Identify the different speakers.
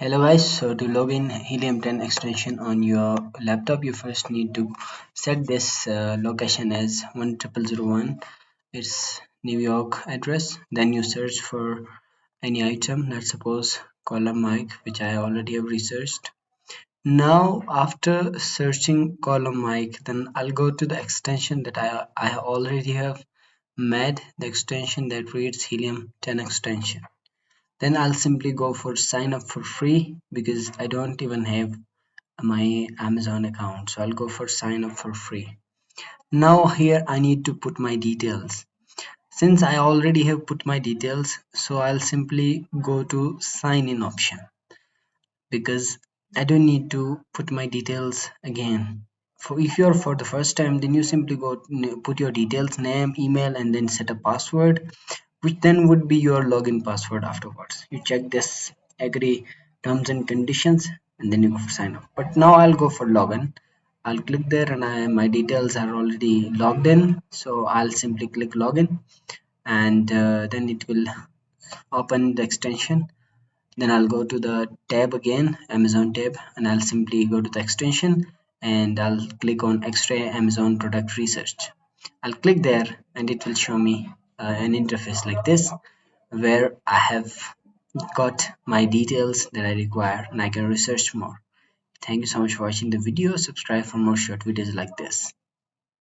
Speaker 1: Hello guys, so to log in Helium 10 extension on your laptop, you first need to set this location as 10001. It's New York address. Then you search for any item, let's suppose column mic, which I already have researched. Now after searching column mic, then I'll go to the extension that I already have made, the extension that reads Helium 10 extension. Then I'll simply go for sign up for free because I don't even have my Amazon account, so I'll go for sign up for free. Now here I need to put my details. Since I already have put my details, so I'll simply go to sign in option because I don't need to put my details again. For if you're for the first time, then you simply go put your details, name, email, and then set a password, which then would be your login password afterwards. You check this, agree terms and conditions, and then you go for sign up. But now I'll go for login. I'll click there, and my details are already logged in, so I'll simply click login, and then it will open the extension. Then I'll go to the tab again, Amazon tab, and I'll simply go to the extension and I'll click on Extra Amazon Product Research. I'll click there and it will show me an interface like this where I have got my details that I require and I can research more. Thank you so much for watching the video. Subscribe for more short videos like this.